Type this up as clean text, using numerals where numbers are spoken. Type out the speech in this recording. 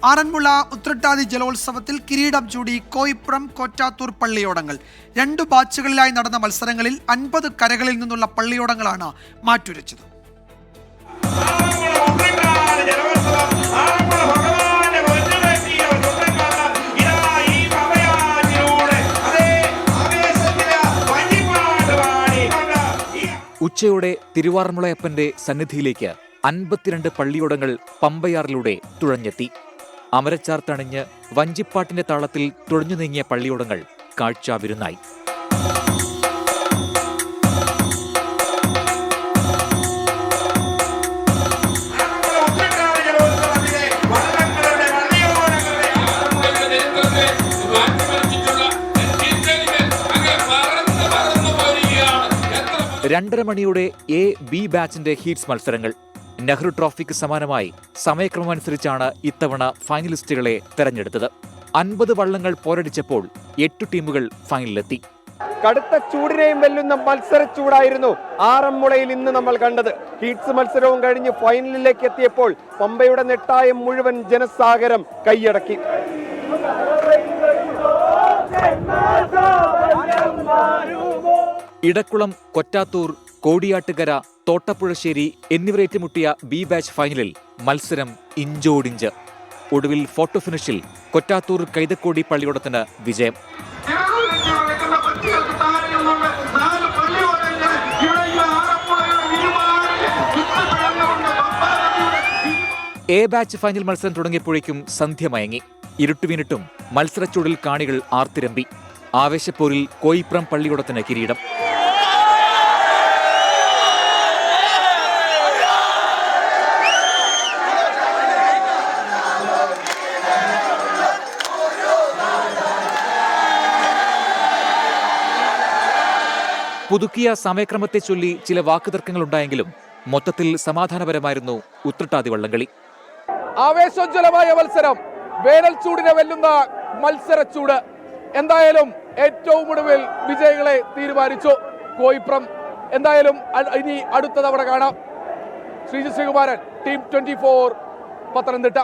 ആറന്മുള ഉത്രട്ടാതി ജലോത്സവത്തിൽ കിരീടം ചൂടി കോയിപ്പുറം കോറ്റാത്തൂർ പള്ളിയോടങ്ങൾ 2 ബാച്ചുകളിലായി നടന്ന മത്സരങ്ങളിൽ 50 കരകളിൽ നിന്നുള്ള പള്ളിയോടങ്ങളാണ് മാറ്റുരച്ചത്. ഉച്ചയോടെ തിരുവാറന്മുളയപ്പന്റെ സന്നിധിയിലേക്ക് 52 പള്ളിയോടങ്ങൾ പമ്പയാറിലൂടെ തുഴഞ്ഞെത്തി. അമരച്ചാർത്തണിഞ്ഞ് വഞ്ചിപ്പാട്ടിന്റെ താളത്തിൽ തുഴഞ്ഞു നീങ്ങിയ പള്ളിയോടങ്ങൾ കാഴ്ചാവിരുന്നായി. രണ്ടര മണിയോടെ എ ബി ബാച്ചിന്റെ ഹീറ്റ്സ് മത്സരങ്ങൾ. നെഹ്റു ട്രോഫിക്ക് സമാനമായി സമയക്രമമനുസരിച്ചാണ് ഇത്തവണ ഫൈനലിസ്റ്റുകളെ തെരഞ്ഞെടുത്തത്. 50 വള്ളങ്ങൾ പോരടിച്ചപ്പോൾ 8 ടീമുകൾ ഫൈനലിലെത്തി. കടുത്ത ചൂടിനെയും വെല്ലുന്ന മത്സര ചൂടായിരുന്നു ആറന്മുളയിൽ ഇന്ന് നമ്മൾ കണ്ടത്. ഹീറ്റ്സ് മത്സരവും കഴിഞ്ഞ് ഫൈനലിലേക്ക് എത്തിയപ്പോൾ പമ്പയുടെ നെട്ടായം മുഴുവൻ ജനസാഗരം കൈയടക്കി. ഇടക്കുളം, കൊറ്റാത്തൂർ, കോടിയാട്ടുകര, തോട്ടപ്പുഴശ്ശേരി എന്നിവരേറ്റുമുട്ടിയ ബി ബാച്ച് ഫൈനലിൽ മത്സരം ഇഞ്ചോടിഞ്ച്. ഒടുവിൽ ഫോട്ടോ ഫിനിഷിൽ കൊറ്റാത്തൂർ കൈതക്കോടി പള്ളിയോടത്തിന് വിജയം. എ ബാച്ച് ഫൈനൽ മത്സരം തുടങ്ങിയപ്പോഴേക്കും സന്ധ്യ മയങ്ങി. ഇരുട്ടുവീണിട്ടും മത്സരച്ചൂടിൽ കാണികൾ ആർത്തിരമ്പി. ആവേശപ്പോരിൽ കോയിപ്പുറം പള്ളിയോടത്തിന് കിരീടം. പുതുക്കിയ സമയക്രമത്തെ ചൊല്ലി ചില വാക്കുതർക്കങ്ങളുണ്ടായെങ്കിലും മൊത്തത്തിൽ സമാധാനപരമായിരുന്നു ഉത്രട്ടാതി വള്ളംകളി. ആവേശോജ്വലമായ മത്സരം, വേനൽ ചൂടിനെ വെല്ലുന്ന മത്സരച്ചൂട്. എന്തായാലും ഏറ്റവും ഒടുവിൽ വിജയികളെ തീരുമാനിച്ചു കോയിപ്പുറം. എന്തായാലും ഇനി അടുത്ത തവണ കാണാം. ശ്രീകുമാരൻ, ടീം 24, പത്തനംതിട്ട.